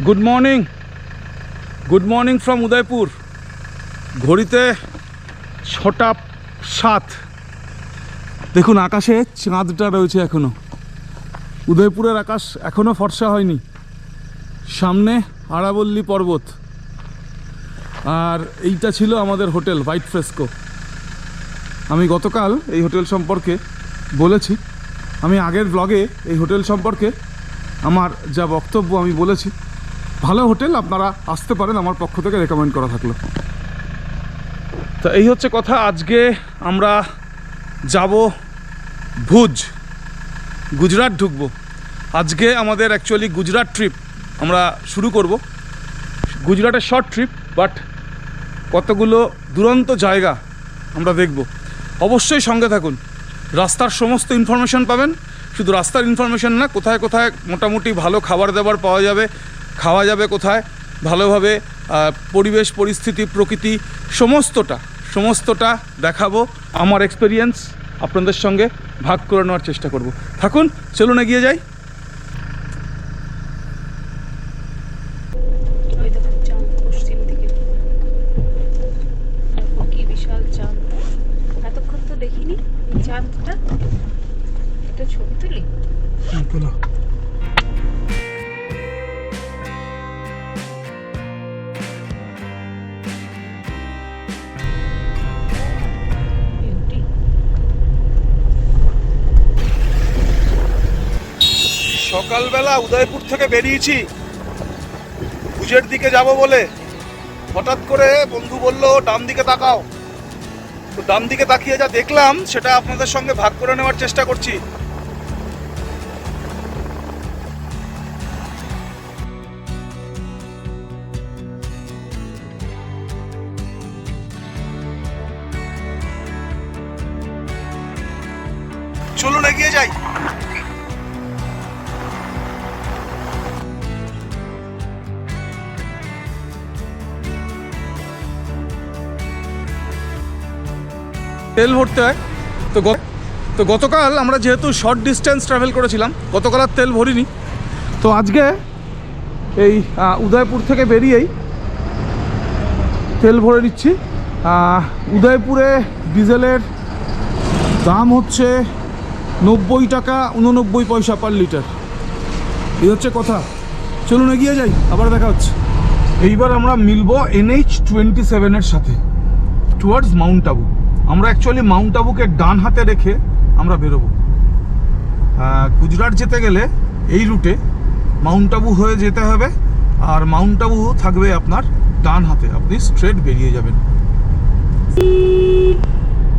Good morning from Udaipur. ঘড়িতে 6:07। দেখুন আকাশে চাঁদটা রয়েছে এখনো। উদয়পুরের আকাশ এখনো ফর্সা হয়নি। সামনে আরাবল্লী পর্বত। আর এইটা ছিল আমাদের হোটেল হোয়াইট ফ্রেস্কো। আমি গতকাল এই হোটেল সম্পর্কে বলেছি। আমি আগের ব্লগে এই হোটেল সম্পর্কে আমার যা বক্তব্য আমি বলেছি। ভালো হোটেল, আপনারা আসতে পারেন, আমার পক্ষ থেকে রেকমেন্ড করা থাকলো। তো এই হচ্ছে কথা। আজকে আমরা যাব ভুজ, গুজরাট ঢুকবো। আজকে আমাদের অ্যাকচুয়ালি গুজরাট ট্রিপ আমরা শুরু করব। গুজরাটের শর্ট ট্রিপ, বাট কতগুলো দুরন্ত জায়গা আমরা দেখব। অবশ্যই সঙ্গে থাকুন, রাস্তার সমস্ত ইনফরমেশান পাবেন। শুধু রাস্তার ইনফরমেশান না, কোথায় কোথায় মোটামুটি ভালো খাবার দাবার পাওয়া যাবে, খাওয়া যাবে কোথায় ভালোভাবে, পরিবেশ পরিস্থিতি প্রকৃতি সমস্তটা দেখাবো। আমার এক্সপিরিয়েন্স আপনাদের সঙ্গে ভাগ করে নেওয়ার চেষ্টা করব। থাকুন, চলুন এগিয়ে যাই। বিশাল চাঁদ, এতক্ষণ তো দেখিনি চাঁদটা। এটা ছবি তুলি। সকালবেলা উদয়পুর থেকে বেরিয়েছি ভুজের দিকে যাব বলে। হঠাৎ করে বন্ধু বলল ডান দিকে তাকাও। তো ডান দিকে তাকিয়ে যা দেখলাম সেটা আপনাদের সঙ্গে ভাগ করে নেওয়ার চেষ্টা করছি। চলুন এগিয়ে যাই। তেল ভরতে হয়। তো গতকাল আমরা যেহেতু শর্ট ডিস্টেন্স ট্রাভেল করেছিলাম, গতকাল আর তেল ভরিনি। তো আজকে এই উদয়পুর থেকে বেরিয়েই তেল ভরে নিচ্ছি। উদয়পুরে ডিজেলের দাম হচ্ছে 90 টাকা 89 পয়সা পার লিটার। এই হচ্ছে কথা। চলুন এগিয়ে যাই, আবার দেখা হচ্ছে। এইবার আমরা মিলবো NH-27-এর সাথে টুয়ার্ডস মাউন্ট আবু। আমরা অ্যাকচুয়ালি মাউন্ট আবুকে ডান হাতে রেখে আমরা বেরোবো। গুজরাট যেতে গেলে এই রুটে মাউন্ট আবু হয়ে যেতে হবে, আর মাউন্ট আবু থাকবে আপনার ডান হাতে। আপনি স্ট্রেট বেরিয়ে যাবেন।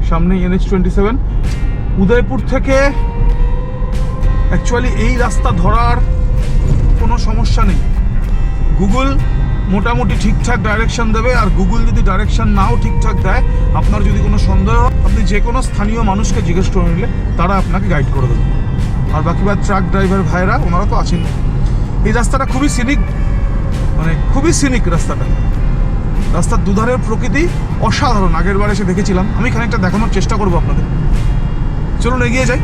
সামনে NH-27। উদয়পুর থেকে অ্যাকচুয়ালি এই রাস্তা ধরার কোনো সমস্যা নেই। গুগল মোটামুটি ঠিকঠাক ডাইরেকশন দেবে। আর গুগল যদি ডাইরেকশন নাও ঠিকঠাক দেয়, আপনার যদি কোনো সন্দেহ, আপনি যে কোনো স্থানীয় মানুষকে জিজ্ঞেস করে নিলে তারা আপনাকে গাইড করে দেবে। আর বাকিবার ট্রাক ড্রাইভার ভাইরা ওনারা তো আছেন। এই রাস্তাটা খুবই সিনিক, মানে খুবই সিনিক রাস্তাটা। রাস্তার দুধারের প্রকৃতি অসাধারণ। আগের বার এসে দেখেছিলাম। আমি খানিকটা দেখানোর চেষ্টা করবো আপনাদের। চলুন এগিয়ে যাই।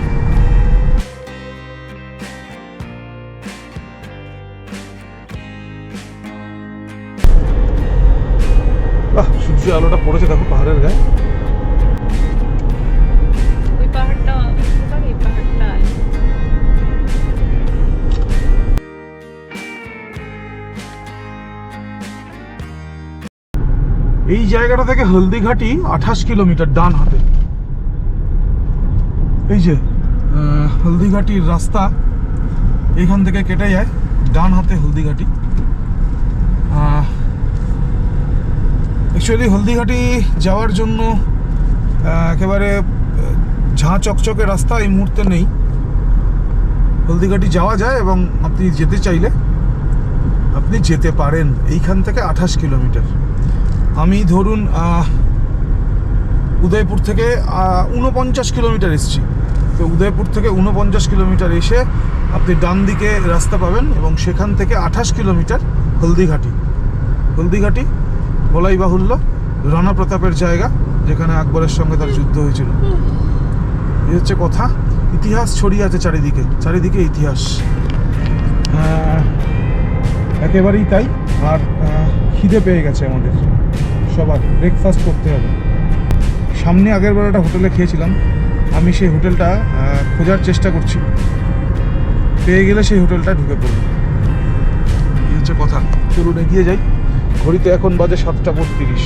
সূর্য আলোটা পড়েছে, দেখো পাহাড়ের গায়ে। ওই পাহাড়টা, এই পাহাড়টা এই জায়গাটা থেকে হলদিঘাটি 28 কিলোমিটার ডান হাতে। এই যে হলদিঘাটির রাস্তা এইখান থেকে কেটে যায় ডান হাতে হলদিঘাটি। অ্যাকচুয়ালি হলদিঘাটি যাওয়ার জন্য একেবারে ঝাঁ চকচকে রাস্তা এই মুহূর্তে নেই। হলদিঘাটি যাওয়া যায় এবং আপনি যেতে চাইলে আপনি যেতে পারেন। এইখান থেকে 28 কিলোমিটার। আমি ধরুন উদয়পুর থেকে 49 কিলোমিটার এসেছি। তো উদয়পুর থেকে 49 কিলোমিটার এসে আপনি ডান দিকে রাস্তা পাবেন এবং সেখান থেকে 28 কিলোমিটার হলদিঘাটি বলাই বাহুল্য রানা প্রতাপের জায়গা, যেখানে আকবরের সঙ্গে তার যুদ্ধ হয়েছিল। এই হচ্ছে কথা। ইতিহাস ছড়িয়ে আছে চারিদিকে ইতিহাস। একেবারেই তাই। আর খিদে পেয়ে গেছে আমাদের সবার, ব্রেকফাস্ট করতে হবে। সামনে আগের বার একটা হোটেলে খেয়েছিলাম, আমি সেই হোটেলটা খোঁজার চেষ্টা করছি, পেয়ে গেলে সেই হোটেলটা ঢুকে পড়ব। এই হচ্ছে কথা। চলুন এগিয়ে যাই। ঘড়িতে এখন বাজে 7:32।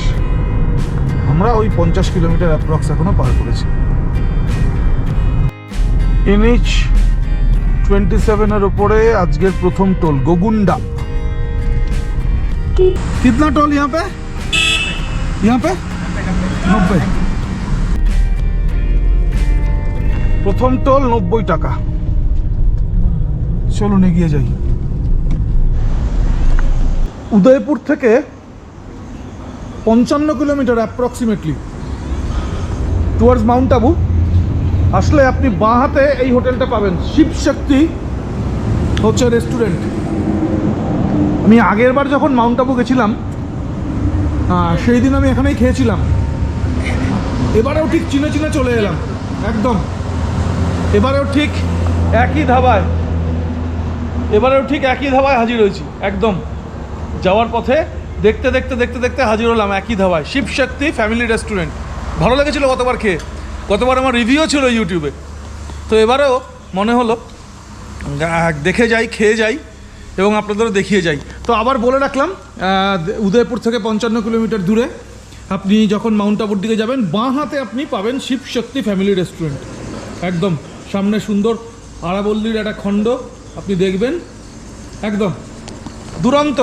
আমরা ওই 50 কিলোমিটার অ্যাপ্রক্স এখনো পার করেছি। NH 27 উপরে আজকের প্রথম টোল গোগুন্ডা। कितना टोल यहाँ पे 90। প্রথম টোল 90 টাকা। চলুন এগিয়ে যাই। উদয়পুর থেকে 55 kilometre approximately towards Mount Abu আসলে আপনি বাঁ হাতে এই হোটেলটা পাবেন, শিবশক্তি হচ্ছে রেস্টুরেন্ট। আমি আগের বার যখন মাউন্ট আবু গেছিলাম সেই দিন আমি এখানেই খেয়েছিলাম। এবারেও ঠিক চিনে চিনে চলে এলাম একদম। এবারেও ঠিক একই ধাবায় হাজির হয়েছি একদম। যাওয়ার পথে দেখতে দেখতে দেখতে দেখতে হাজির হলাম একই ধাবায়, শিবশক্তি ফ্যামিলি রেস্টুরেন্ট। ভালো লেগেছিলো গতবার খেয়ে, গতবার আমার রিভিউ ছিল ইউটিউবে। তো এবারেও মনে হলো দেখে যাই, খেয়ে যাই এবং আপনাদেরও দেখিয়ে যাই। তো আবার বলে রাখলাম, উদয়পুর থেকে 55 কিলোমিটার দূরে আপনি যখন মাউন্ট আবুর দিকে যাবেন, বাঁ হাতে আপনি পাবেন শিবশক্তি ফ্যামিলি রেস্টুরেন্ট। একদম সামনে সুন্দর আরাবল্লীর একটা খণ্ড আপনি দেখবেন, একদম দুরন্ত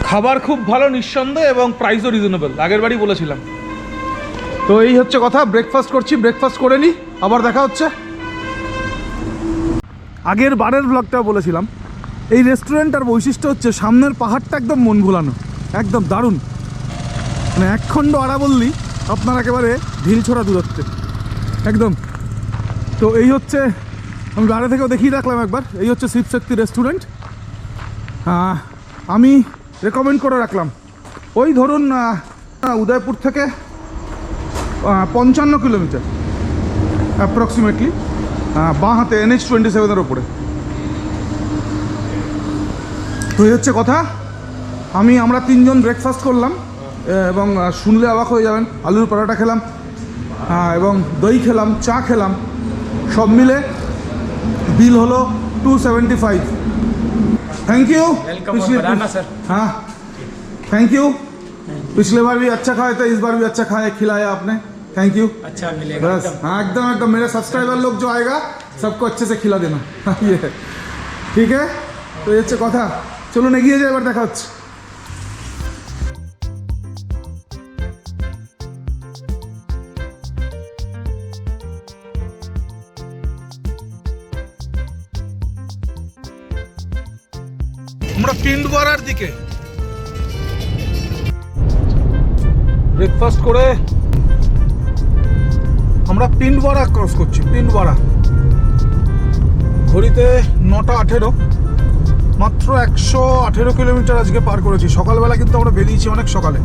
খাবার, খুব ভালো নিঃসন্দেহ এবং প্রাইসও রিজনেবল। আগের বারই বলেছিলাম। তো এই হচ্ছে কথা। ব্রেকফাস্ট করছি, ব্রেকফাস্ট করে নিই, আবার দেখা হচ্ছে। আগের বারের ব্লগটা বলেছিলাম, এই রেস্টুরেন্টটার বৈশিষ্ট্য হচ্ছে সামনের পাহাড়টা একদম মন ভোলানো, একদম দারুণ। মানে একখণ্ড আরাবল্লী আপনার একেবারে ঢিলছোড়া দূরত্বে একদম। তো এই হচ্ছে, আমি বাইরে থেকেও দেখিয়ে রাখলাম একবার, এই হচ্ছে শিবশক্তি রেস্টুরেন্ট। আমি রেকমেন্ড করে রাখলাম। ওই ধরুন উদয়পুর থেকে 55 কিলোমিটার অ্যাপ্রক্সিমেটলি বাঁ হাতে NH 27 ওপরে। তো এই হচ্ছে কথা। আমরা 3 জন ব্রেকফাস্ট করলাম এবং শুনলে অবাক হয়ে যাবেন, আলুর পরোটা খেলাম এবং দই খেলাম, চা খেলাম, সব मिले बिल हलो 275। Thank you. हाँ थैंक यू। पिछले बार भी अच्छा खाए थे, इस बार भी अच्छा खाया खिलाया आपने, थैंक यू। अच्छा मिलेगा बस हाँ एकदम एकदम। मेरे सब्सक्राइबर लोग जो आएगा सबको अच्छे से खिला देना। ये ठीक है। तो ये হচ্ছে কথা। চলুন এগিয়ে যাই, এবার দেখা হচ্ছে। আমরা পিন্ডওয়ারার দিকে ব্রেকফাস্ট করে আমরা পিন্ডওয়ারা ক্রস করছি। পিন্ডওয়ারা ঘড়িতে 9:18, মাত্র 118 কিলোমিটার আজকে পার করেছি। সকালবেলা কিন্তু আমরা বেরিয়েছি অনেক সকালে,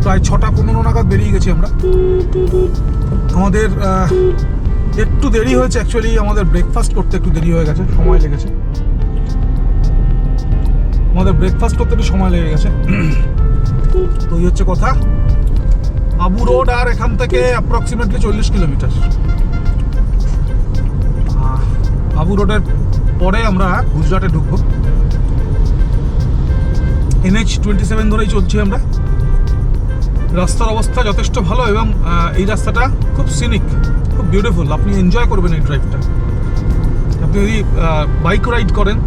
প্রায় 6:15 নাগাদ বেরিয়ে গেছি আমরা। আমাদের একটু দেরি হয়েছে, অ্যাকচুয়ালি আমাদের ব্রেকফাস্ট করতে একটু দেরি হয়ে গেছে, সময় লেগেছে। আমাদের ব্রেকফাস্ট করতে একটু সময় লেগে গেছে। তো এই হচ্ছে কথা। আবু রোড আর এখান থেকে অ্যাপ্রক্সিমেটলি 40 কিলোমিটার। আবু রোডের পরে আমরা গুজরাটে ঢুকবো। NH 27 ধরেই চলছি আমরা। রাস্তার অবস্থা যথেষ্ট ভালো এবং এই রাস্তাটা খুব সিনিক, খুব বিউটিফুল। আপনি এনজয় করবেন এই ড্রাইভটা। আপনি যদি বাইক রাইড করেন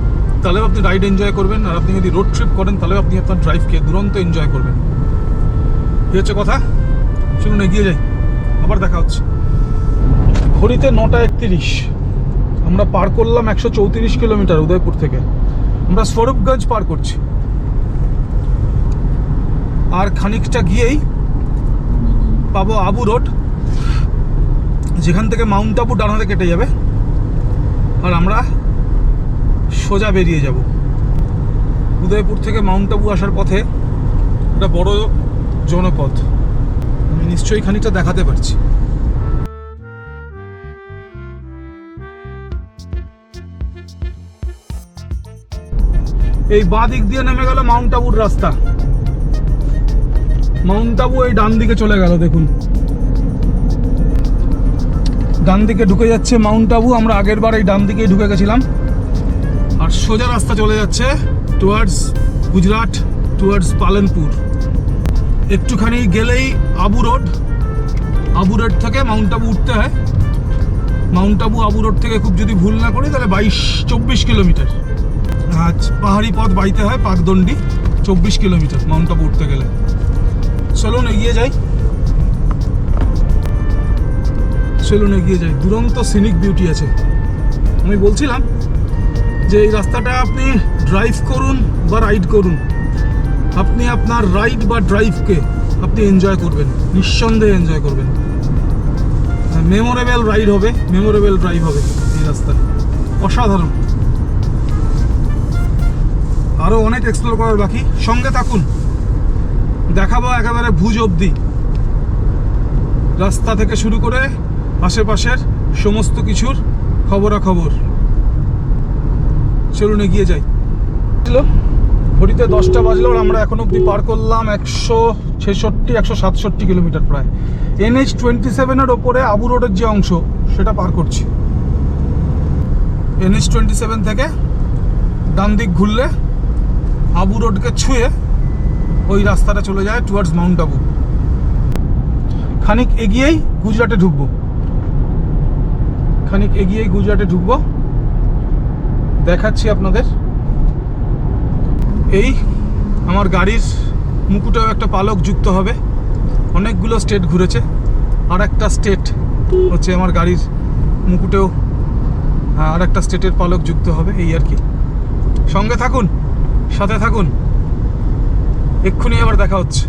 তাহলেও আপনি রাইড এনজয় করবেন, আর আপনি যদি রোড ট্রিপ করেন তাহলেও আপনি আপনার ড্রাইভকে দুরন্ত এনজয় করবেন। এই হচ্ছে কথা। চলুন এগিয়ে যাই, আবার দেখা হচ্ছে। ঘড়িতে 9:31, আমরা পার করলাম 134 কিলোমিটার উদয়পুর থেকে। আমরা স্বরূপগঞ্জ পার করছি, আর খানিকটা গিয়েই পাবো আবু রোড, যেখান থেকে মাউন্ট আবু ডান হাতে কেটে যাবে আর আমরা সোজা বেরিয়ে যাব। উদয়পুর থেকে মাউন্ট আবু আসার পথে একটা বড় জনপথ, আমি নিশ্চয়ই খানিকটা দেখাতে পারছি। এই বাঁ দিক দিয়ে নেমে গেল মাউন্ট আবুর রাস্তা। মাউন্ট আবু এই ডান দিকে চলে গেল, দেখুন ডান দিকে ঢুকে যাচ্ছে মাউন্ট আবু। আমরা আগের বার এই ডান দিকেই ঢুকে গেছিলাম। আর সোজা রাস্তা চলে যাচ্ছে টুয়ার্ডস গুজরাট, টুয়ার্ডস পালনপুর। একটুখানি গেলেই আবু রোড। আবু রোড থেকে মাউন্ট আবু উঠতে হয়। মাউন্ট আবু আবু রোড থেকে খুব যদি ভুল না করি তাহলে 22-24 কিলোমিটার। পাহাড়ি পথ বাইতে হয়, পাকদণ্ডি 24 কিলোমিটার মাউন্ট আবু উঠতে গেলে। চলুন এগিয়ে যাই, চলুন এগিয়ে যাই। দুরন্ত সিনিক বিউটি আছে। আমি বলছিলাম যে এই রাস্তাটা আপনি ড্রাইভ করুন বা রাইড করুন, আপনি আপনার রাইড বা ড্রাইভকে আপনি এনজয় করবেন, নিঃসন্দেহে এনজয় করবেন। মেমোরেবল রাইড হবে, মেমোরেবল ড্রাইভ হবে এই রাস্তায়। অসাধারণ। আরও অনেক এক্সপ্লোর করার বাকি, সঙ্গে থাকুন। দেখাবো একেবারে ভুজ অবধি, রাস্তা থেকে শুরু করে আশেপাশের সমস্ত কিছুর খবরাখবর। চলুন এগিয়ে যাই। ঘড়িতে 10টা বাজলো আর আমরা এখন অবধি পার করলাম 166-167 কিলোমিটার প্রায়। NH-27 ওপরে আবু রোডের যে অংশ সেটা পার করছি। NH-27 থেকে ডান দিক ঘুরলে আবু রোডকে ছুঁয়ে ওই রাস্তাটা চলে যায় টুয়ার্ডস মাউন্ট আবু। খানিক এগিয়েই গুজরাটে ঢুকবো, খানিক এগিয়েই গুজরাটে ঢুকবো, দেখাচ্ছি আপনাদের। এই আমার গাড়ির মুকুটেও একটা পালক যুক্ত হবে। অনেকগুলো স্টেট ঘুরেছে, আর একটা স্টেট হচ্ছে আমার গাড়ির মুকুটেও আর একটা স্টেটের পালক যুক্ত হবে, এই আর কি। সঙ্গে থাকুন, সাথে থাকুন, এক্ষুনি আবার দেখা হচ্ছে।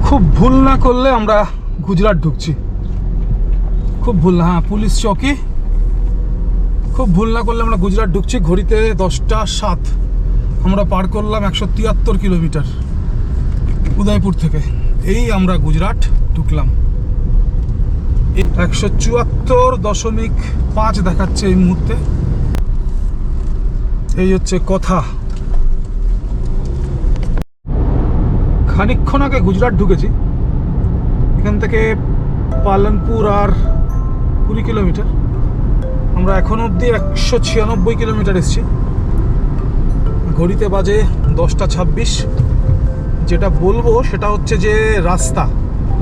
খুব ভুল না করলে আমরা গুজরাট ঢুকছি, খুব ভুল না। হ্যাঁ, পুলিশ চৌকি। খুব ভুল না করলে আমরা গুজরাট ঢুকছি। ঘড়িতে 10টা 7, আমরা পার করলাম 173 কিলোমিটার উদয়পুর থেকে। এই আমরা গুজরাট ঢুকলাম। 174.5 দেখাচ্ছে এই মুহূর্তে। এই হচ্ছে কথা। খানিকক্ষণ আগে গুজরাট ঢুকেছি। এখান থেকে পালনপুর আর 20 কিলোমিটার। আমরা এখন অবধি 196 কিলোমিটার এসেছি। ঘড়িতে বাজে 10টা 26। যেটা বলবো সেটা হচ্ছে যে রাস্তা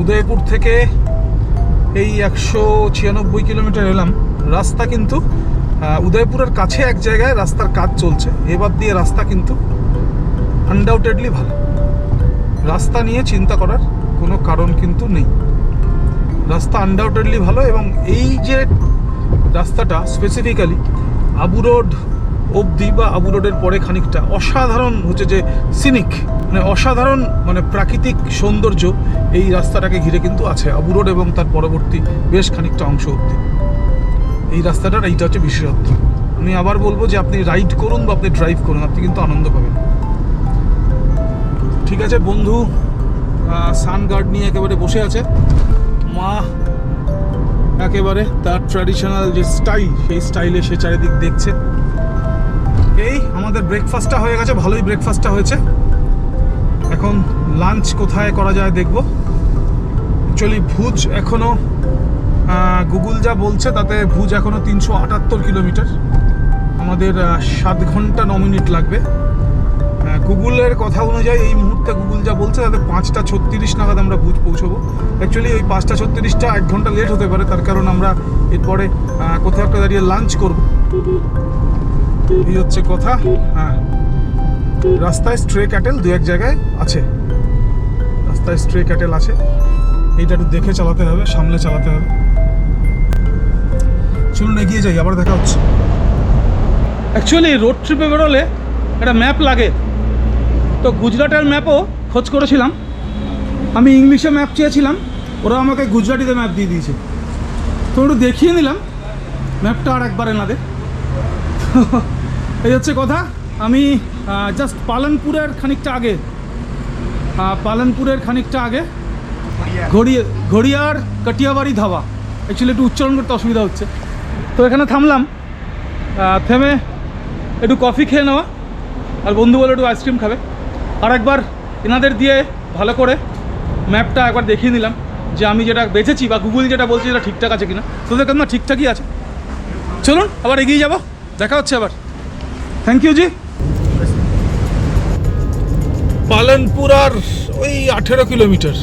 উদয়পুর থেকে এই 196 কিলোমিটার এলাম। রাস্তা কিন্তু উদয়পুরের কাছে এক জায়গায় রাস্তার কাজ চলছে, এবার দিয়ে রাস্তা কিন্তু আনডাউটেডলি ভালো। রাস্তা নিয়ে চিন্তা করার কোনো কারণ কিন্তু নেই, রাস্তা আনডাউটেডলি ভালো। এবং এই যে রাস্তাটা স্পেসিফিক্যালি আবু রোড অবধি বা আবু রোডের পরে খানিকটা অসাধারণ হচ্ছে যে সিনিক, মানে অসাধারণ, মানে প্রাকৃতিক সৌন্দর্য এই রাস্তাটাকে ঘিরে কিন্তু আছে আবু রোড এবং তার পরবর্তী বেশ খানিকটা অংশ অবধি। এই রাস্তাটার এইটা হচ্ছে বিশেষত্ব। আমি আবার বলবো যে আপনি রাইড করুন বা আপনি ড্রাইভ করুন, আপনি কিন্তু আনন্দ পাবেন। ঠিক আছে, বন্ধু সানগার্ড নিয়ে একেবারে বসে আছে। মা একেবারে তার ট্র্যাডিশনাল যে স্টাইল, সেই স্টাইলে সে চারিদিক দেখছে। এই আমাদের ব্রেকফাস্টটা হয়ে গেছে, ভালোই ব্রেকফাস্টটা হয়েছে। এখন লাঞ্চ কোথায় করা যায় দেখব। অ্যাকচুয়ালি ভুজ এখনও গুগল যা বলছে তাতে ভুজ এখনও 378 কিলোমিটার। আমাদের 7 ঘন্টা 9 মিনিট লাগবে। গুগলের কথা অনুযায়ী এই মুহূর্তে গুগল যা বলছে তাতে 5টা 36 নাগাদ আমরা ভুজ পৌঁছবো। অ্যাকচুয়ালি ওই 5টা 36টা 1 ঘন্টা লেট হতে পারে, তার কারণ আমরা এরপরে কোথাও একটা দাঁড়িয়ে লাঞ্চ করব। এই হচ্ছে কথা। হ্যাঁ, রাস্তায় স্ট্রে ক্যাটেল 2-1 জায়গায় আছে, রাস্তায় স্ট্রে ক্যাটেল আছে। এইটা একটু দেখে চালাতে হবে, সামলে চালাতে হবে। চলুন এগিয়ে যাই, আবার দেখা হচ্ছে। অ্যাকচুয়ালি রোড ট্রিপে বেরোলে একটা ম্যাপ লাগে, তো গুজরাটের ম্যাপও খোঁজ করেছিলাম। আমি ইংলিশে ম্যাপ চেয়েছিলাম, ওরা আমাকে গুজরাটিতে ম্যাপ দিয়ে দিয়েছে। তো একটু দেখিয়ে নিলাম ম্যাপটা আর একবার এনাদের। এই হচ্ছে কথা। আমি জাস্ট পালনপুরের খানিকটা আগে ঘড়িয়ার কাটিয়াবাড়ি ধাবা। অ্যাকচুয়ালি একটু উচ্চারণ করতে অসুবিধা হচ্ছে, তো এখানে থামলাম। থেমে একটু কফি খেয়ে নেওয়া, আর বন্ধু বলে একটু আইসক্রিম খাবে। আর একবার এনাদের দিয়ে ভালো করে ম্যাপটা একবার দেখিয়ে নিলাম যে আমি যেটা বেছেছি বা গুগল যেটা বলছি সেটা ঠিকঠাক আছে কিনা। তোদের কেন ঠিকঠাকই আছে। চলুন আবার এগিয়ে যাব, দেখা হচ্ছে আবার। Thank you ji. পালনপুর আর ওই 18 কিলোমিটার,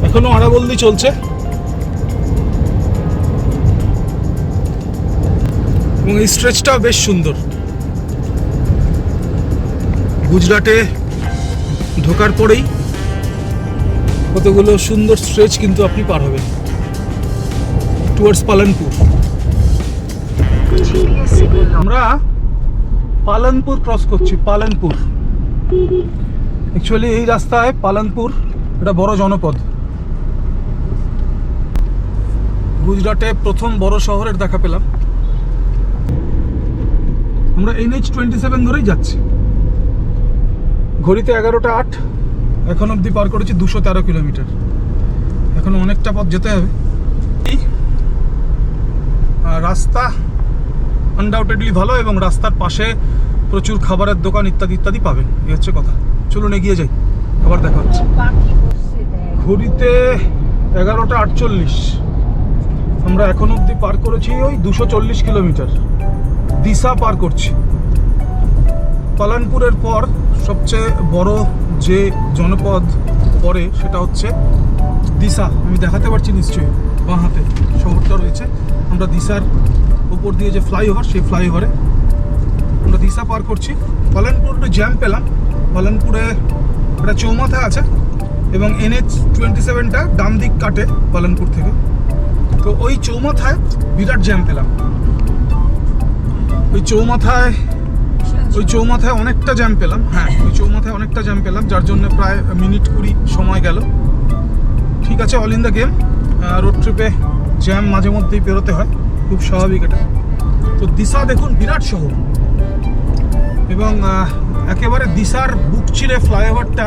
এখনো আড়াবলদি চলছে এবং এই স্ট্রেচটাও বেশ সুন্দর। গুজরাটে ঢোকার পরেই কতগুলো সুন্দর স্ট্রেচ কিন্তু আপনি পার হবেন টুয়ার্ডস পালনপুর। আমরা পালনপুর ক্রস করছি, পালনপুর। অ্যাকচুয়ালি এই রাস্তায় পালনপুর একটা বড় জনপদ, গুজরাটে প্রথম বড় শহরের দেখা পেলাম। আমরা NH-27 ধরেই যাচ্ছি। ঘড়িতে 11:08, এখন অবধি পার করেছি 213 কিলোমিটার। এখনো অনেকটা পথ যেতে হবে। রাস্তা আনডাউটেডলি ভালো এবং রাস্তার পাশে প্রচুর খাবারের দোকান ইত্যাদি ইত্যাদি পাবেন, এই হচ্ছে কথা। চলুন এগিয়ে যাই, আবার দেখা হচ্ছে। ঘড়িতে 11:48, আমরা এখন অবধি পার করেছি ওই 240 কিলোমিটার। দিশা পার করছি। পালনপুরের পর সবচেয়ে বড় যে জনপদ পড়ে সেটা হচ্ছে দিশা। আমি দেখাতে পারছি নিশ্চয়ই, বাঁ হাতে শহরটা রয়েছে। আমরা দিশার উপর দিয়ে যে ফ্লাইওভার, সেই ফ্লাইওভারে আমরা দিশা পার করছি। পালনপুরে জ্যাম পেলাম। পালনপুরে একটা চৌমাথা আছে এবং NH-27টা ডান দিক কাটে পালনপুর থেকে। তো ওই চৌমাথায় বিরাট জ্যাম পেলাম। ওই চৌমাথায় অনেকটা জ্যাম পেলাম। হ্যাঁ, ওই চৌমাথায় অনেকটা জ্যাম পেলাম, যার জন্য প্রায় মিনিট 20 সময় গেল। ঠিক আছে, all in the game. Road ট্রিপে জ্যাম মাঝে মধ্যেই পেরোতে হয়, খুব স্বাভাবিক এটা। তো দিশা দেখুন, বিরাট শহর এবং একেবারে দিশার বুক চিরে ফ্লাইওভারটা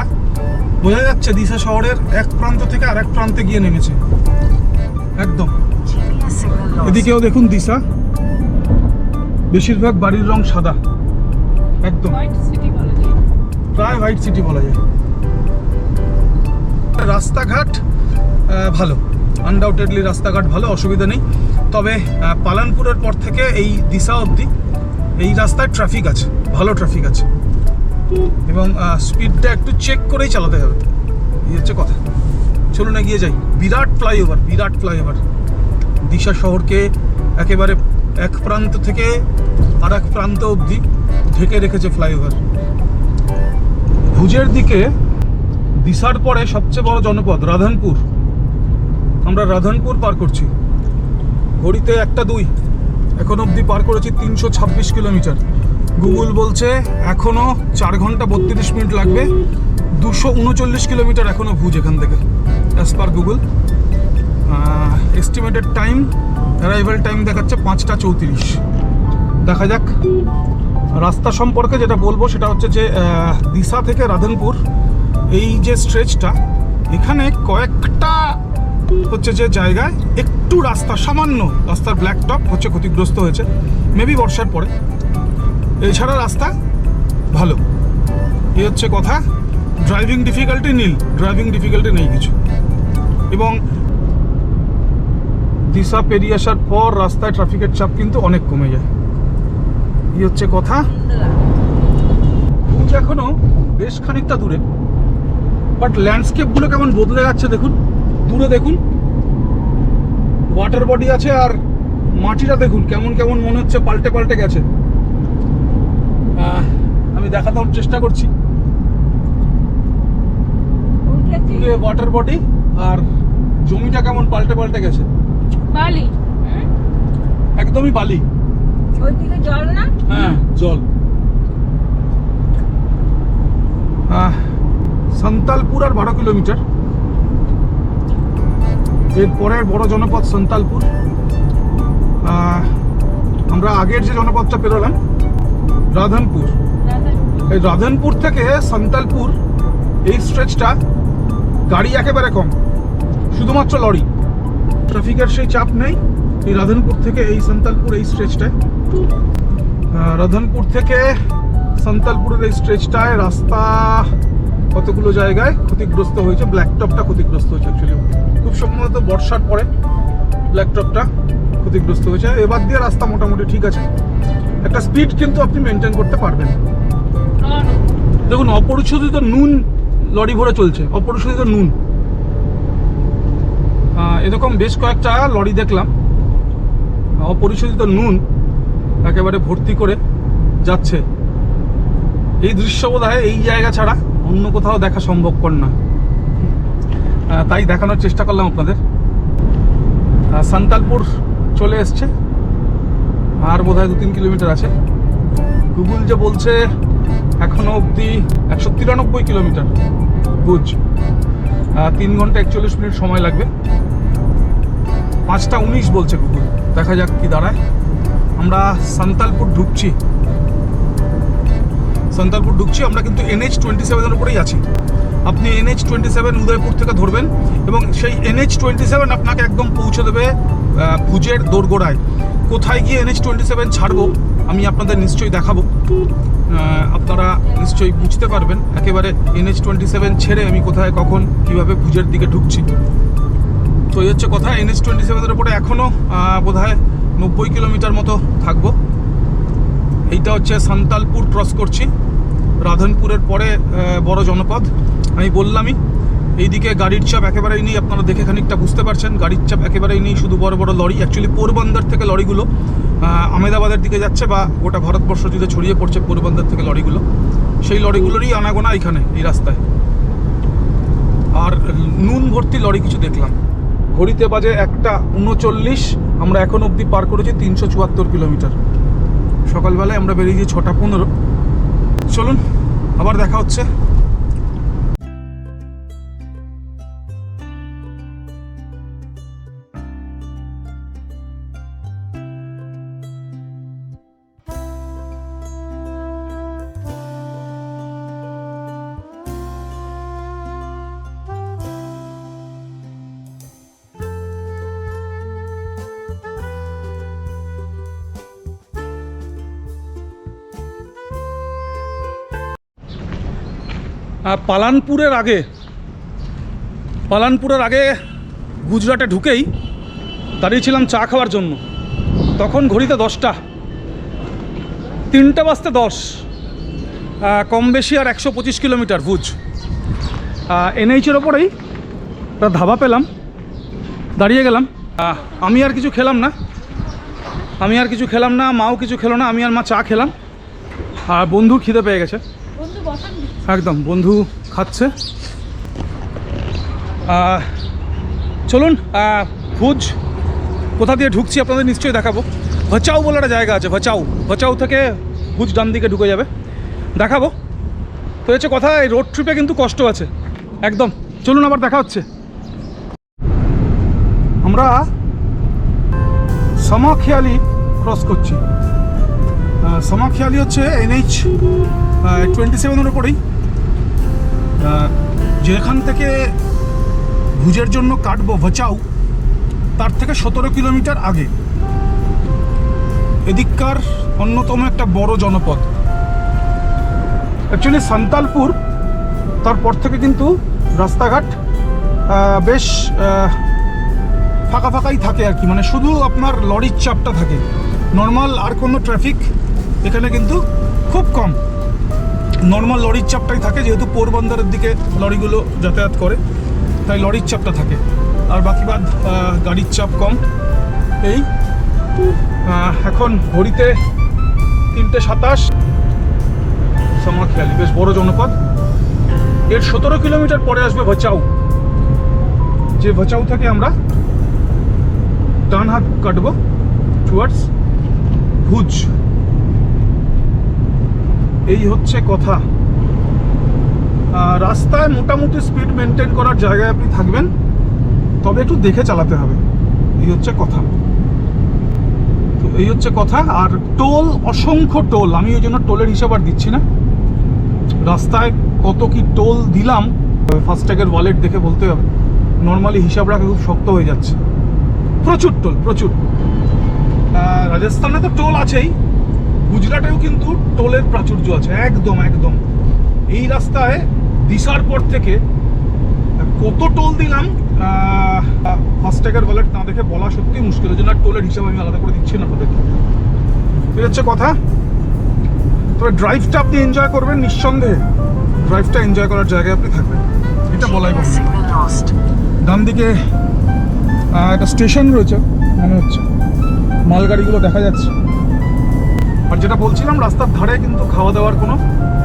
বোঝা যাচ্ছে দিশা শহরের এক প্রান্ত থেকে আরেক প্রান্তে গিয়ে নেমেছে একদম। এদিকেও দেখুন দিশা, বেশিরভাগ বাড়ির রং সাদা, একদম প্রায় হোয়াইট সিটি বলা যায়। রাস্তাঘাট ভালো, আনডাউটেডলি রাস্তাঘাট ভালো, অসুবিধা নেই। তবে পালনপুরের পর থেকে এই দিশা অবধি এই রাস্তায় ট্রাফিক আছে, ভালো ট্রাফিক আছে এবং স্পিডটা একটু চেক করেই চালাতে হবে, এই হচ্ছে কথা। চলুন এগিয়ে যাই। বিরাট ফ্লাইওভার, বিরাট ফ্লাইওভার। দিশা শহরকে একেবারে এক প্রান্ত থেকে আর এক প্রান্ত অবধি ঢেকে রেখেছে ফ্লাইওভার। ভুজের দিকে দিশার পরে সবচেয়ে বড় জনপদ রাধানপুর। আমরা রাধানপুর পার করছি। ঘড়িতে 1:02, এখন অবধি পার করেছি 326 কিলোমিটার। গুগল বলছে এখনও 4 ঘন্টা 32 মিনিট লাগবে। 239 কিলোমিটার এখনও ভুজ এখান থেকে, as per Google. Estimated time, arrival time দেখাচ্ছে 5:34। দেখা যাক। রাস্তা সম্পর্কে যেটা বলবো সেটা হচ্ছে যে দিশা থেকে রাধানপুর এই যে স্ট্রেচটা, এখানে কয়েকটা হচ্ছে যে জায়গায় একটু রাস্তা, সামান্য রাস্তার ব্ল্যাক টপ হচ্ছে ক্ষতিগ্রস্ত হয়েছে, মেবি বর্ষার পরে। এছাড়া রাস্তা ভালো, এই হচ্ছে কথা। ড্রাইভিং ডিফিকাল্টি নীল, ড্রাইভিং ডিফিকাল্টি নেই কিছু। এবং দিশা পেরিয়ে আসার পর রাস্তায় ট্রাফিকের চাপ কিন্তু অনেক কমে যায়, এই হচ্ছে কথা। ভুজ এখনো বেশ খানিকটা দূরে, বাট ল্যান্ডস্কেপগুলো কেমন বদলে যাচ্ছে দেখুন। দূরে দেখুন ওয়াটার বডি আছে, আর মাটিটা দেখুন কেমন কেমন মনে হচ্ছে পাল্টে পাল্টে গেছে। আমি দেখাতে চেষ্টা করছি। দূরে ওয়াটার বডি আর জমিটা কেমন পাল্টে পাল্টে গেছে। বালি, একদমই বালি। ওইদিকে জল না? হ্যাঁ, জল। সন্তালপুর আর 12 কিলোমিটার। এর পরের বড় জনপদ সন্তালপুর। আমরা আগের যে জনপদটা পেরোলাম রাধানপুর, এই রাধানপুর থেকে সন্তালপুর এই স্ট্রেচটা গাড়ি একেবারে কম, শুধুমাত্র লরি। ট্রাফিকের সেই চাপ নেই এই রাধানপুর থেকে এই সন্তালপুর এই স্ট্রেচটায়। রাধনপুর থেকে সান্তালপুরের এই স্ট্রেচটায় রাস্তা কতগুলো জায়গায় ক্ষতিগ্রস্ত হয়েছে। ব্ল্যাকটপটা ক্ষতিগ্রস্ত হয়েছে অ্যাকচুয়ালি, খুব সম্ভবত বর্ষার পরে ব্ল্যাকটপটা ক্ষতিগ্রস্ত হয়েছে। এবার দিয়ে রাস্তা মোটামুটি ঠিক আছে, একটা স্পিড কিন্তু আপনি মেনটেন করতে পারবেন। দেখুন অপরিশোধিত নুন লরি ভরে চলছে, অপরিশোধিত নুন। এরকম বেশ কয়েকটা লরি দেখলাম অপরিশোধিত নুন একেবারে ভর্তি করে যাচ্ছে। এই দৃশ্য বোধহয় এই জায়গা ছাড়া অন্য কোথাও দেখা সম্ভবপর না, তাই দেখানোর চেষ্টা করলাম আপনাদের। সান্তালপুর চলে এসছে, আর বোধহয় 2-3 কিলোমিটার আছে। গুগল যে বলছে এখনো অবধি 193 কিলোমিটার ভুজ, 3 ঘন্টা 41 মিনিট সময় লাগবে। 5টা 19 বলছে গুগল, দেখা যাক কি দাঁড়ায়। আমরা সান্তালপুর ঢুকছি, আমরা কিন্তু NH27 এর উপরেই আছি। আপনি NH27 উদয়পুর থেকে ধরবেন এবং সেই NH27 আপনাকে একদম পৌঁছে দেবে ভুজের দোরগোড়ায়। কোথায় গিয়ে NH27 ছাড়বো আমি আপনাদের নিশ্চয়ই দেখাবো, আপনারা নিশ্চয়ই বুঝতে পারবেন একেবারে NH27 ছেড়ে আমি কোথায় কখন কিভাবে ভুজের দিকে ঢুকছি। তো এই হচ্ছে কথা। NH27 এর উপরে এখনও বোধহয় 90 কিলোমিটার মতো থাকবো। এইটা হচ্ছে সান্তালপুর ক্রস করছি, রাধনপুরের পরে বড় জনপদ। আমি বললামই এইদিকে গাড়ির চাপ একেবারেই নেই, আপনারা দেখে খানিকটা বুঝতে পারছেন গাড়ির চাপ একেবারেই নেই, শুধু বড় বড় লরি। অ্যাকচুয়ালি পোরবন্দর থেকে লরিগুলো আহমেদাবাদের দিকে যাচ্ছে বা গোটা ভারতবর্ষ জুড়ে ছড়িয়ে পড়ছে পোরবন্দর থেকে লরিগুলো, সেই লরিগুলোরই আনাগোনা এখানে এই রাস্তায়। আর নুন ভর্তি লরি কিছু দেখলাম। ঘড়িতে বাজে 1:39, আমরা এখন অবধি পার করেছি 374 কিলোমিটার। সকালবেলায় আমরা বেরিয়েছি 6:15। চলুন আবার দেখা হচ্ছে। পালানপুরের আগে গুজরাটে ঢুকেই দাঁড়িয়েছিলাম চা খাওয়ার জন্য। তখন ঘড়িতে 10টা, 3:10 কম বেশি আর 125 কিলোমিটার ভুজ। NH-এর ওপরেই একটা ধাবা পেলাম, দাঁড়িয়ে গেলাম। আমি আর কিছু খেলাম না, মাও কিছু খেলো না, আমি আর মা চা খেলাম। আর বন্ধু খিদে পেয়ে গেছে, একদম বন্ধু খাচ্ছে। চলুন ভুজ কোথা দিয়ে ঢুকছি আপনাদের নিশ্চয়ই দেখাবো। ভচাউ বলে একটা জায়গা আছে, ভচাউ থেকে ভুজ ডান দিকে ঢুকে যাবে, দেখাবো। তো হচ্ছে কথা, এই রোড ট্রিপে কিন্তু কষ্ট আছে একদম। চলুন আবার দেখা হচ্ছে। আমরা সামাখিয়ালি ক্রস করছি। সামাখিয়ালি হচ্ছে NH27 উপরেই, যেখান থেকে ভুজের জন্য কাটবো ভচাউ, তার থেকে 17 কিলোমিটার আগে। এদিককার অন্যতম একটা বড় জনপদ। অ্যাকচুয়ালি সান্তালপুর, তারপর থেকে কিন্তু রাস্তাঘাট বেশ ফাঁকাই থাকে আর কি, মানে শুধু আপনার লরির চাপটা থাকে, নর্মাল আর কোনো ট্রাফিক এখানে কিন্তু খুব কম। নর্মাল লরির চাপটাই থাকে, যেহেতু পোরবন্দরের দিকে লরিগুলো যাতায়াত করে তাই লরির চাপটা থাকে, আর বাকি বাদ গাড়ির চাপ কম। এই এখন ঘড়িতে 3:27। সামাখিয়ালি বেশ বড় জনপদ। এর 17 কিলোমিটার পরে আসবে ভচাউ, যে ভচাউ থেকে আমরা ডান হাত কাটবো টুয়ার্ডস ভুজ। এই হচ্ছে কথা। রাস্তায় মোটামুটি স্পিড মেনটেন করার জায়গায় আপনি থাকবেন, তবে একটু দেখে চালাতে হবে, এই হচ্ছে কথা। তো এই হচ্ছে কথা। আর টোল, অসংখ্য টোল, আমি ওই জন্য টোলের হিসাব আর দিচ্ছি না। রাস্তায় কত কি টোল দিলাম ফাস্ট্যাগের ওয়ালেট দেখে বলতে হবে, নর্মালি হিসাব রাখা খুব শক্ত হয়ে যাচ্ছে। প্রচুর টোল, প্রচুর। রাজস্থানে তো টোল আছেই, গুজরাটেও কিন্তু টোলের প্রাচুর্য আছে, একদম একদম। এই রাস্তায় দিশার পর থেকে কত টোল দিলাম ফাস্ট্যাগের ওয়ালেট না দেখে বলা সত্যি মুশকিল, ওই জন্য টোলের হিসাব আমি আলাদা করে দিচ্ছি না আপনাদেরকে। এই হচ্ছে কথা। তবে ড্রাইভটা আপনি এনজয় করবেন নিঃসন্দেহে, ড্রাইভটা এনজয় করার জায়গায় আপনি থাকবেন, এটা বলাই ভালো। ডান দিকে একটা স্টেশন রয়েছে মনে হচ্ছে, মালগাড়িগুলো দেখা যাচ্ছে। আর যেটা বলছিলাম, রাস্তার ধারে কিন্তু খাওয়া দাওয়ার কোনো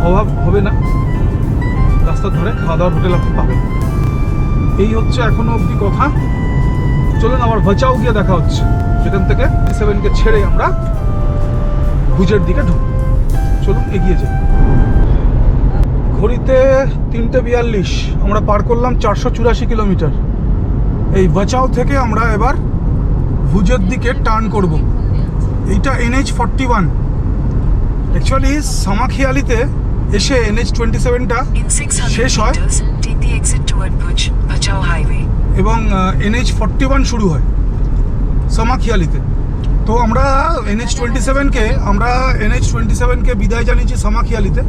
অভাব হবে না, রাস্তার ধারে খাওয়া দাওয়ার হোটেল আপনি পাবেন। এই হচ্ছে এখনো অবধি কথা। চলুন আবার ভাচাও গিয়ে দেখা হচ্ছে, সেখান থেকে 7কে ছেড়ে আমরা ভুজের দিকে ঢুকব। চলুন এগিয়ে যাই। ঘড়িতে 3:42, আমরা পার করলাম 484 কিলোমিটার। এই ভাচাও থেকে আমরা এবার ভুজের দিকে টার্ন করব। এইটা NH41। অ্যাকচুয়ালি সামাখিয়ালিতে এসে NH27টা শেষ হয় এবং NH41 শুরু হয় সামাখিয়ালিতে। তো আমরা NH27কে বিদায় জানিয়েছি সামাখিয়ালিতে,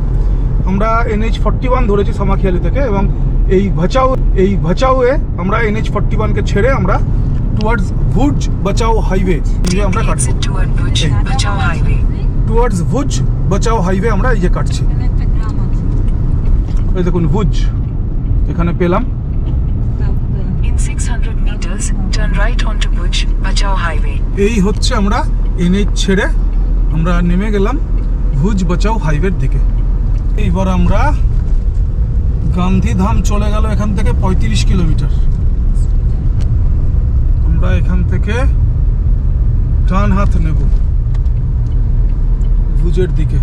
আমরা NH41 ধরেছি সামাখিয়ালি থেকে, এবং এই ভাচাওয়ে আমরা NH41কে ছেড়ে আমরা টুয়ার্ডস ভুজ বাচাও হাইওয়ে আমরা কাটছি, টুয়ার্ডস ভুজ বাচাও হাইওয়ে আমরা এই যে কাটছি। এই দেখুন ভুজ এখানে পেলাম। In 600 meters, turn right onto Bhuj, Bachao Highway. এই হচ্ছে আমরা NH ছেড়ে আমরা নেমে গেলাম ভুজ বাচাও হাইওয়ের দিকে। এইবার আমরা গান্ধীধাম চলে গেল এখান থেকে 35 কিলোমিটার। আমরা এখান থেকে ডান হাত নেব ভুজের দিকে,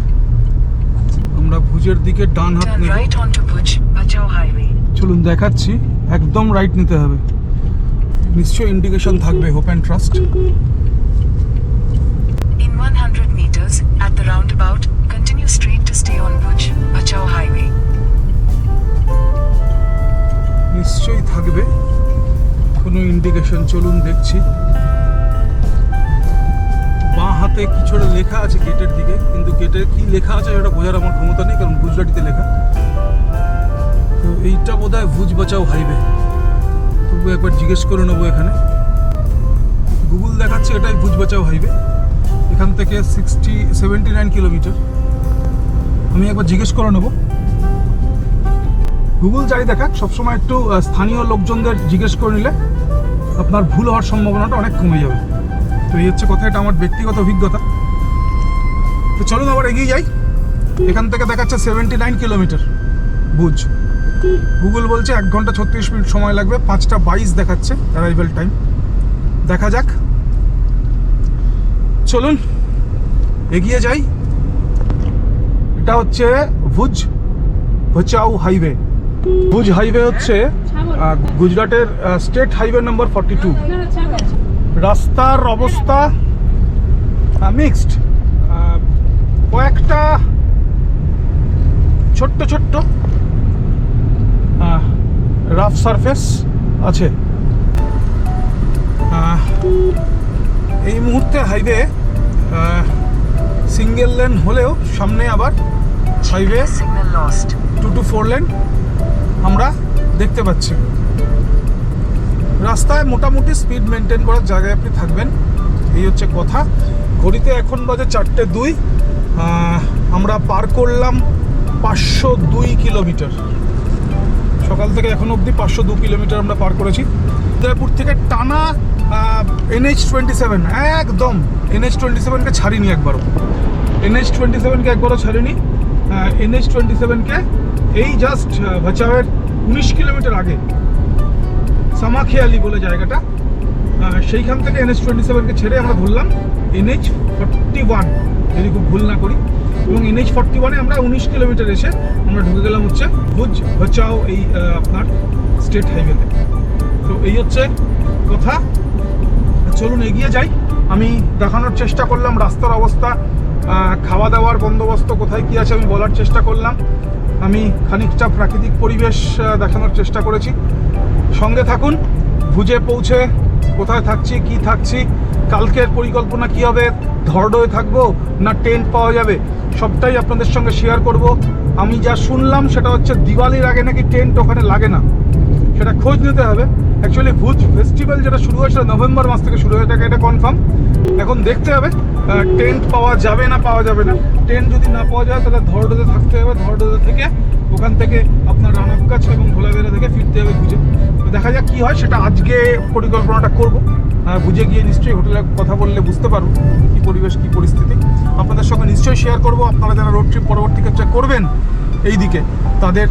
আমরা ভুজের দিকে ডান হাত Turn নেব। right onto Bhuj, Bachao Highway. চলুন দেখাচ্ছি, একদম রাইট নিতে হবে, নিশ্চয়ই ইন্ডিকেশন থাকবে, hope and trust. In 100 meters, at the roundabout, continue straight to stay on Bhuj, Bachao Highway. নিশ্চয়ই থাকবে কোনো ইন্ডিকেশন। চলুন দেখছি। বাঁ হাতে কিছু একটা লেখা আছে গেটের দিকে, কিন্তু গেটে কি লেখা আছে সেটা বোঝার আমার ক্ষমতা নেই, কারণ গুজরাটিতে লেখা। তো এইটা বোধহয় ভুজ বাচাও হাইওয়ে, তবু একবার জিজ্ঞেস করে নেবো এখানে। গুগল দেখাচ্ছে এটাই ভুজ বাচাও হাইওয়ে, এখান থেকে 79 কিলোমিটার। আমি একবার জিজ্ঞেস করে নেবো। গুগল যাই দেখাক, সবসময় একটু স্থানীয় লোকজনদের জিজ্ঞেস করে নিলে আপনার ভুল হওয়ার সম্ভাবনাটা অনেক কমে যাবে। তো এই হচ্ছে কথা, এটা আমার ব্যক্তিগত অভিজ্ঞতা। তো চলুন আবার এগিয়ে যাই। এখান থেকে দেখাচ্ছে 79 কিলোমিটার ভুজ। গুগল বলছে 1 ঘন্টা 36 মিনিট সময় লাগবে, 5:22 দেখাচ্ছে অ্যারাইভেল টাইম। দেখা যাক, চলুন এগিয়ে যাই। এটা হচ্ছে ভুজ বাচাও হাইওয়ে। ভুজ হাইওয়ে হচ্ছে গুজরাটের স্টেট হাইওয়ে নম্বর 42। রাস্তার অবস্থা মিক্সড, কয়েকটা ছোট্ট ছোট্ট রাফ সারফেস আছে। এই মুহূর্তে হাইওয়ে সিঙ্গেল লেন হলেও সামনে আবার highway Signal lost. 2 to 4 lane আমরা দেখতে পাচ্ছি। রাস্তায় মোটামুটি স্পিড মেনটেন করার জায়গায় আপনি থাকবেন, এই হচ্ছে কথা। ঘড়িতে এখন বাজে 4:02। আমরা পার করলাম 502 কিলোমিটার। সকাল থেকে এখন অবধি 502 কিলোমিটার আমরা পার করেছি। উদয়পুর থেকে টানা NH27, একদম NH27কে ছাড়িনি একবারও, NH27কে একবারও ছাড়িনি। NH27কে এই জাস্ট ভাচাওয়ের 19 কিলোমিটার আগে সামাখিয়ালি বলে জায়গাটা, সেইখান থেকে NH27কে ছেড়ে আমরা ধরলাম NH41, যদি খুব ভুল না করি। এবং NH41-এ আমরা 19 কিলোমিটার এসে আমরা ঢুকে গেলাম হচ্ছে ভুজ বাচাও এই আপনার স্টেট হাইওয়েতে। তো এই হচ্ছে কথা, চলুন এগিয়ে যাই। আমি দেখানোর চেষ্টা করলাম রাস্তার অবস্থা, খাওয়া দাওয়ার বন্দোবস্ত কোথায় কী আছে আমি বলার চেষ্টা করলাম। আমি খানিকটা প্রাকৃতিক পরিবেশ দেখানোর চেষ্টা করেছি। সঙ্গে থাকুন। ভুজে পৌঁছে কোথায় থাকছি, কি থাকছি, কালকের পরিকল্পনা কী হবে, ধরডোয় থাকবো না টেন্ট পাওয়া যাবে, সবটাই আপনাদের সঙ্গে শেয়ার করব। আমি যা শুনলাম সেটা হচ্ছে দিওয়ালির আগে নাকি টেন্ট ওখানে লাগে না, সেটা খোঁজ নিতে হবে। অ্যাকচুয়ালি ভুজ ফেস্টিভ্যাল যেটা শুরু হয়েছিল নভেম্বর মাস থেকে শুরু হয়ে থাকে, এটা কনফার্ম। এখন দেখতে হবে টেন্ট পাওয়া যাবে না পাওয়া যাবে না। টেন্ট যদি না পাওয়া যায় তাহলে ধরডোতে থাকতে হবে, ধরডোতে থেকে ওখান থেকে আপনার রানাপগাছ এবং ভোলাবেড়া থেকে ফিরতে হবে ভুজে। তো দেখা যাক কী হয়, সেটা আজকে পরিকল্পনাটা করবো। বুঝে গিয়ে নিশ্চয়ই হোটেলে কথা বললে বুঝতে পারবো কী পরিবেশ কী পরিস্থিতি, আপনাদের সঙ্গে নিশ্চয়ই শেয়ার করব। আপনারা যারা রোড ট্রিপ পরবর্তী ক্ষেত্রে করবেন এই দিকে, তাদের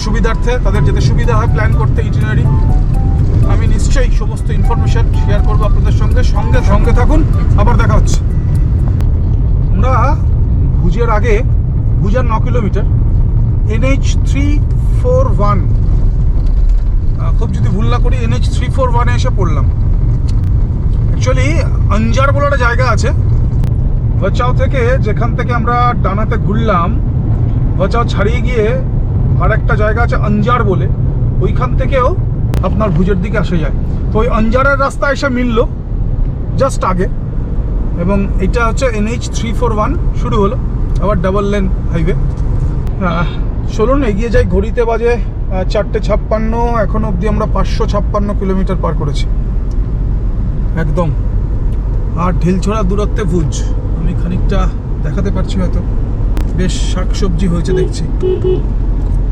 সুবিধার্থে, তাদের যাতে সুবিধা হয় প্ল্যান করতে ইটিনারি, আমি নিশ্চয়ই সমস্ত ইনফরমেশান শেয়ার করবো আপনাদের সঙ্গে। সঙ্গে সঙ্গে থাকুন, আবার দেখা হচ্ছে। আমরা ভুজের আগে, ভুজার 9 কিলোমিটার, NH 341, খুব যদি ভুল না করি NH 341-এ এসে পড়লাম। অ্যাকচুয়ালি অঞ্জার বলে একটা জায়গা আছে ভচাও থেকে, যেখান থেকে আমরা ডানাতে ঘুরলাম, ভচাও ছাড়িয়ে গিয়ে আর একটা জায়গা আছে অঞ্জার বলে, ওইখান থেকেও আপনার ভুজের দিকে আসা যায়। তো ওই অঞ্জারের রাস্তা এসে মিলল জাস্ট আগে, এবং এটা হচ্ছে NH 341 শুরু হলো, আবার ডাবল লেন হাইওয়ে। চলুন এগিয়ে যাই। ঘড়িতে বাজে 4:56, এখন অবধি আমরা 556 কিলোমিটার পার করেছি একদম। আর ঢিলছড়া দূরত্বে ভুজ, আমি খানিকটা দেখাতে পারছি হয়তো, বেশ শাকসবজি হয়েছে দেখছি,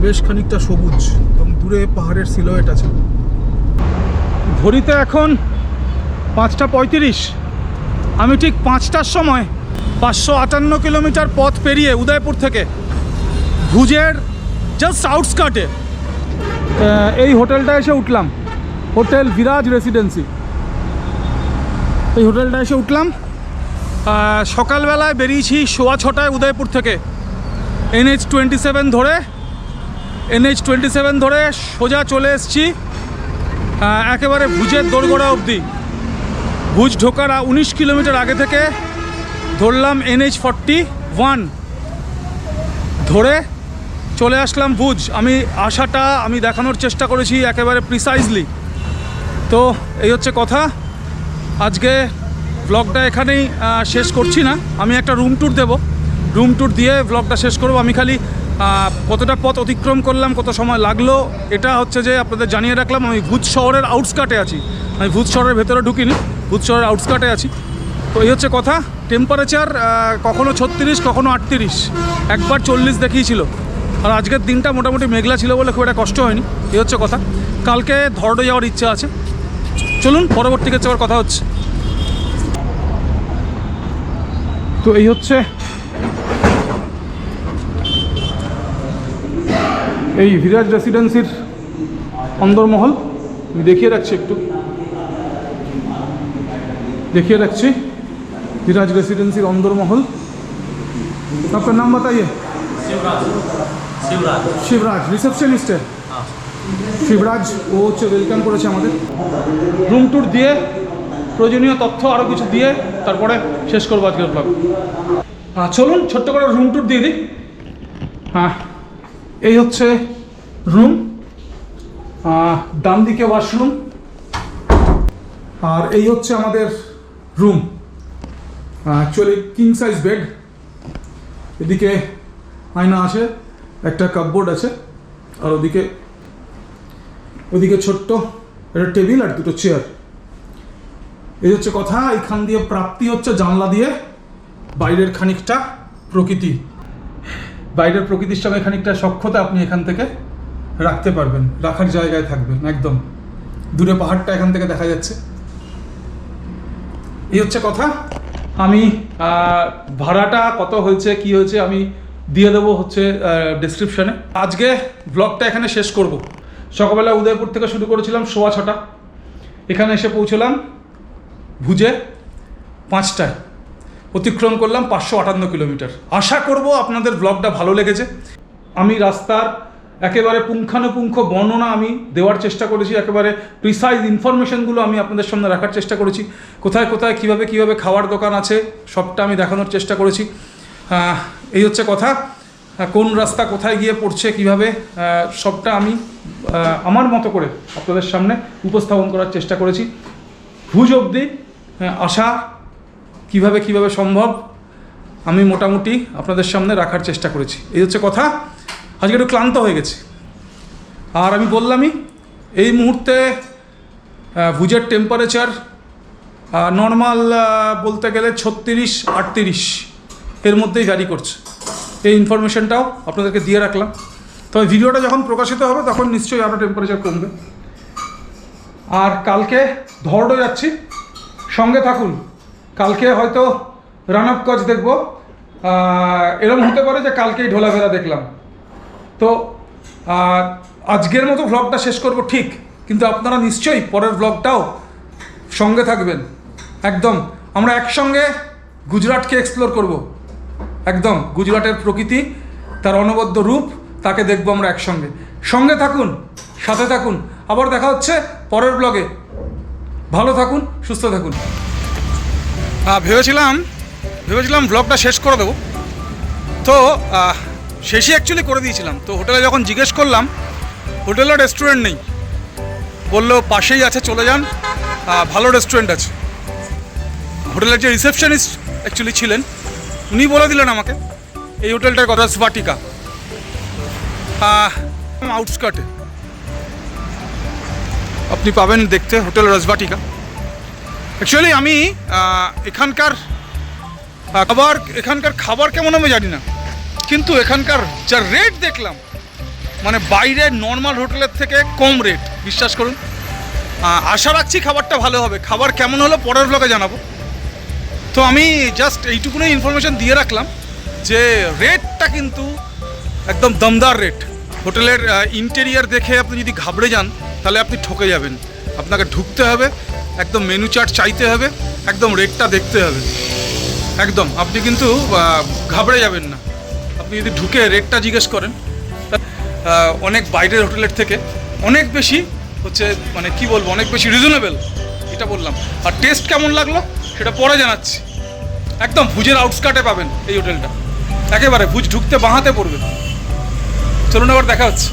বেশ খানিকটা সবুজ, এবং দূরে পাহাড়ের সিলোয়েট আছে। ঘড়িতে এখন 5:35, আমি ঠিক 5টার সময় 558 কিলোমিটার পথ পেরিয়ে উদয়পুর থেকে ভুজের জাস্ট আউটস্কার্টে এই হোটেলটা এসে উঠলাম, হোটেল বিরাজ রেসিডেন্সি। এই হোটেলটা এসে উঠলাম। সকালবেলায় বেরিয়েছি 6:15 উদয়পুর থেকে, NH 27 ধরে সোজা চলে এসেছি একেবারে ভুজের দোরগোড়া অবধি। ভুজ ঢোকার 19 কিলোমিটার আগে থেকে ধরলাম NH 41, ধরে চলে আসলাম ভুজ। আশাটা আমি দেখানোর চেষ্টা করেছি একেবারে প্রিসাইজলি। তো এই হচ্ছে কথা। আজকে ব্লগটা এখানেই শেষ করছি না, আমি একটা রুম ট্যুর দেবো, রুম ট্যুর দিয়ে ব্লগটা শেষ করব। আমি খালি কতটা পথ অতিক্রম করলাম, কত সময় লাগলো, এটা হচ্ছে যে আপনাদের জানিয়ে রাখলাম। আমি ভুজ শহরের আউটস্কার্টে আছি, আমি ভুজ শহরের ভেতরে ঢুকিনি, ভুজ শহরের আউটস্কার্টে আছি। তো এই হচ্ছে কথা। টেম্পারেচার কখনো 36, কখনো 38, একবার 40 দেখিয়েছিল। আর আজকের দিনটা মোটামুটি মেঘলা ছিল বলে খুব একটা কষ্ট হয়নি। এই হচ্ছে কথা। কালকে ধরডো যাওয়ার ইচ্ছা আছে। চলুন পরবর্তী ক্ষেত্রে আবার কথা হচ্ছে। তো এই হচ্ছে এই বিরাজ রেসিডেন্সির অন্দরমহল। আমি দেখিয়ে রাখছি, একটু দেখিয়ে রাখছি বিরাজ রেসিডেন্সির অন্দরমহল। আপনার নাম बताइए। শিবরাজ রিসেপশনিস্ট শিবরাজ, ও হচ্ছে ওয়েলকাম করেছে আমাদের। রুম ট্যুর দিয়ে প্রয়োজনীয় তথ্য আরও কিছু দিয়ে তারপরে শেষ করবো আজকের ব্লগ। চলুন ছোট্ট করে রুম ট্যুর দিয়ে দিই। এই হচ্ছে রুম, ডান দিকে ওয়াশরুম, আর এই হচ্ছে আমাদের room. Actually king size bed, এদিকে আয়না আছে, একটা কাপবোর্ড আছে, আর ওদিকে ছোট্ট একটা টেবিল আর দুটো চেয়ার। এই হচ্ছে কথা। এইখান দিয়ে প্রাপ্তি হচ্ছে জানলা দিয়ে বাইরের খানিকটা প্রকৃতি, বাইরের প্রকৃতির সঙ্গে খানিকটা সখ্যতা আপনি এখান থেকে রাখতে পারবেন, রাখার জায়গায় থাকবেন একদম। দূরে পাহাড়টা এখান থেকে দেখা যাচ্ছে। এই হচ্ছে কথা। আমি ভাড়াটা কত হয়েছে কি হয়েছে আমি দিয়ে দেবো হচ্ছে ডেসক্রিপশানে। আজকে ব্লগটা এখানে শেষ করব। সকালবেলা উদয়পুর থেকে শুরু করেছিলাম 6:15, এখানে এসে পৌঁছলাম ভুজে 5টায়, অতিক্রম করলাম 558 কিলোমিটার। আশা করব আপনাদের ব্লগটা ভালো লেগেছে। আমি রাস্তার একেবারে পুঙ্খানুপুঙ্খ বর্ণনা আমি দেওয়ার চেষ্টা করেছি, একেবারে প্রিসাইজ ইনফরমেশনগুলো আমি আপনাদের সামনে রাখার চেষ্টা করেছি। কোথায় কোথায় কীভাবে খাওয়ার দোকান আছে সবটা আমি দেখানোর চেষ্টা করেছি। এই হচ্ছে কথা। কোন রাস্তা কোথায় গিয়ে পড়ছে কীভাবে, সবটা আমি আমার মতো করে আপনাদের সামনে উপস্থাপন করার চেষ্টা করেছি। ভুজ অবধি আশা কিভাবে সম্ভব আমি মোটামুটি আপনাদের সামনে রাখার চেষ্টা করেছি। এই হচ্ছে কথা। আজকে একটু ক্লান্ত হয়ে গেছি। আর আমি বললামই এই মুহূর্তে ভুজের টেম্পারেচার নর্মাল বলতে গেলে 36-38 এর মধ্যেই ভ্যারি করছে। এই ইনফরমেশনটাও আপনাদেরকে দিয়ে রাখলাম। তবে ভিডিওটা যখন প্রকাশিত হবে তখন নিশ্চয়ই আরও টেম্পারেচার কমবে। আর কালকে ধরডো যাচ্ছি, সঙ্গে থাকুন। কালকে হয়তো রান আপ কচ দেখব। এরকম হতে পারে যে কালকেই ঢোলাভেরা দেখলাম। তো আজকের মতো ভ্লগটা শেষ করব ঠিক, কিন্তু আপনারা নিশ্চয়ই পরের ভ্লগটাও সঙ্গে থাকবেন। একদম আমরা একসঙ্গে গুজরাটকে এক্সপ্লোর করব। একদম গুজরাটের প্রকৃতি, তার অনবদ্য রূপ, তাকে দেখব আমরা একসঙ্গে। সঙ্গে থাকুন, সাথে থাকুন। আবার দেখা হচ্ছে পরের ব্লগে। ভালো থাকুন, সুস্থ থাকুন। ভেবেছিলাম ব্লগটা শেষ করে দেবো, তো শেষই অ্যাকচুয়ালি করে দিয়েছিলাম। তো হোটেলে যখন জিজ্ঞেস করলাম, হোটেলে রেস্টুরেন্ট নেই, বললো পাশেই আছে, চলে যান, ভালো রেস্টুরেন্ট আছে। হোটেলের যে রিসেপশনিস্ট অ্যাকচুয়ালি ছিলেন, উনি বলে দিলেন আমাকে এই হোটেলটার কথা, স্বাটিকা, আউটস্কার্টে আপনি পাবেন দেখতে হোটেল রাজবাটিকা। অ্যাকচুয়ালি আমি এখানকার খাবার কেমন আমি জানি না, কিন্তু এখানকার যা রেট দেখলাম, মানে বাইরের নর্মাল হোটেলের থেকে কম রেট, বিশ্বাস করুন। আশা রাখছি খাবারটা ভালো হবে। খাবার কেমন হলো পরের ব্লগে জানাবো। তো আমি জাস্ট এইটুকুনি ইনফরমেশন দিয়ে রাখলাম যে রেটটা কিন্তু একদম দমদার রেট। হোটেলের ইন্টেরিয়ার দেখে আপনি যদি ঘাবড়ে যান তাহলে আপনি ঠকে যাবেন। আপনাকে ঢুকতে হবে, একদম মেনু চার্ট চাইতে হবে, একদম রেটটা দেখতে হবে। একদম আপনি কিন্তু ঘাবড়ে যাবেন না। আপনি যদি ঢুকে রেটটা জিজ্ঞেস করেন, অনেক বাইরের হোটেলের থেকে অনেক বেশি হচ্ছে, মানে কি বলবো, অনেক বেশি রিজনেবল, এটা বললাম। আর টেস্ট কেমন লাগলো সেটা পরে জানাচ্ছি। একদম ভুজের আউটস্কার্টে পাবেন এই হোটেলটা, একেবারে ভুজ ঢুকতে বাঁ হাতে পড়বে। চলুন আবার দেখা হচ্ছে।